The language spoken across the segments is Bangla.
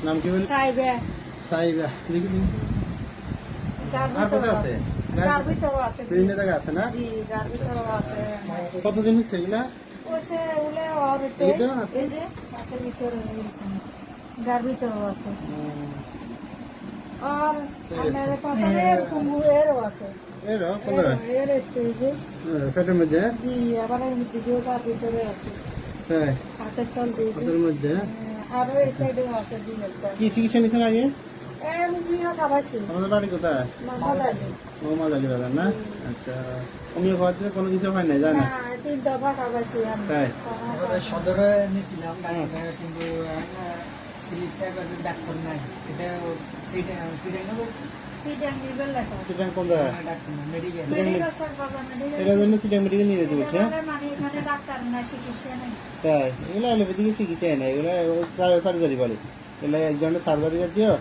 নাম কি বলে? সাইবা। সাইবা। দেখি দেখি। আর কোথায় আছে? গার ভিতরে আছে। বিভিন্ন জায়গায় আছে না? জি, গার ভিতরে আছে। কতদিন হচ্ছে এগুলা? ওসে উলে আর এই তো এই যে হাতের ভিতরে এরকম। গার ভিতরে আছে। আর আপনার পাতারে এরকম এরও আছে। এরও কোথায়? এর এই যে পেটের মধ্যে? জি, আবার এর মধ্যে দিয়েও গার ভিতরে আছে। হ্যাঁ। হাতের তল দিয়ে। হাতের মধ্যে? আরো এই সাইডেও আছে দুই একটা। কি চিকিৎসা নিছেন আগে? আমি বিয়া খাবাইছি। আমাদের বাড়ি কোথায়? মাদালি। মোহাম্মদ আলী বাজার না? আচ্ছা। হোমিও খাওয়াতে কোনো কিছু হয় না, জানা? না, 3 দফা খাবাইছি আমি। তাই? সদরে নিয়েছিলাম ডাক্তার, কিন্তু স্লিপ সাইকেল ডাক্তার নাই। এটা সিডিং নিবেল লেখা। সিটাং কোন জায়গায়? ডাক্তার না, মেডিকেল। মেডিকেল স্যার বাবা মেডিকেল। এটার জন্য সিটাং মেডিকেল নিয়ে যেতে বলছে? মানে এখানে ডাক্তার না, চিকিৎসা নেই। তাই? এগুলো অ্যালোপ্যাথিক চিকিৎসা না, এগুলো সার্জারি বলে। এগুলো এক ধরনের সার্জারি জাতীয়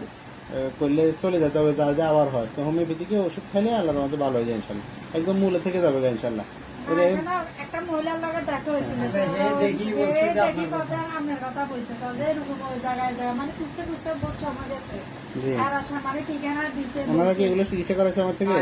করলে চলে যেতে হবে, যা আবার হয়। তো হোমিওপ্যাথিকে ওষুধ খাইলে আল্লাহর মতো ভালো হয়ে যায় ইনশাল্লাহ। একদম মূলে থেকে যাবে ইনশাল্লাহ। না, এখানে একটা মহিলার লগে দেখা হয়েছিল। দেখি বলছে যে দেখি কথা আপনার কথা বলছে, যে এরকম ওই জায়গায় যায় মানে খুঁজতে খুঁজতে বহুত সময় গেছে। জি। আর আসার মানে ঠিকানা দিছে। ওনারা কি এগুলো চিকিৎসা করেছে আমার থেকে?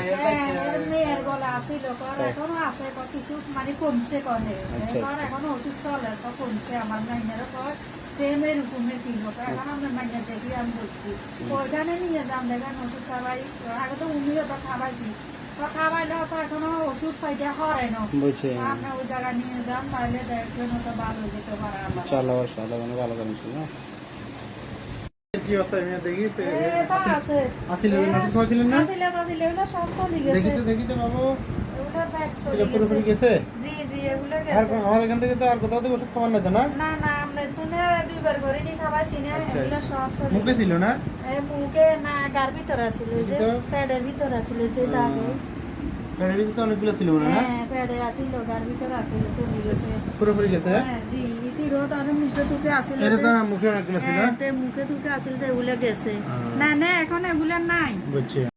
মেয়ের বলে আসিল, এখনো আছে, কিছু মানে কমছে কহে। আচ্ছা, আচ্ছা। এখনো ওষুধ চলে, তো কমছে। আমার মাইনেরও কয় সেম এরকমই ছিল। এখন আপনার মাইনে দেখি আমি বলছি ওইখানে নিয়ে যান, দেখেন ওষুধ খাবাই। আগে তো উমিও তো খাবাইছি, তো খাবাইলেও তো এখনো ওষুধ পাইতে হয় না। বলছে আপনি ওই জায়গায় নিয়ে যান, তাহলে দেখবেন তো ভালো হয়ে যেতে পারে। আল্লাহ ইনশাআল্লাহ, ইনশাআল্লাহ যেন ভালো করেন ইনশাআল্লাহ। কি অবস্থা আমি দেখি এটা আছে। আসলে ওষুধ খাওয়াছিলেন না? আসলে ওগুলো সব চলে গেছে। দেখি তো বাবু, ওগুলো ব্যাগ চলে সেটা পুরোপুরি গেছে। গেছে? জি জি, এগুলো আর গেছে। আমার এখান থেকে তো আর কোথাও থেকে ওষুধ খাবার না তো না? না না, আমরা তুনে 2 বার করে নি খাবাইছি না। আচ্ছা। এগুলো সব চলে মুখে গেছে। ছিল না? মুখে না, গার ভিতরে আছিল, যে তো? প্যাডের ভিতরে আছিল, যে দাগে। পেটের ভিতরে তো অনেকগুলো ছিল না? হ্যাঁ, প্যাডে আছিল, গার ভিতরে আছিল, চলে গেছে। পুরোপুরি গেছে? হ্যাঁ জি, ইতি রোদ আর মুখে টুকে আছিল। এটা তো মুখে অনেকগুলো ছিল। হ্যাঁ, মুখে টুকে আছিল, এগুলো গেছে। আহ। না না, এখন এগুলো নাই। বুঝছি।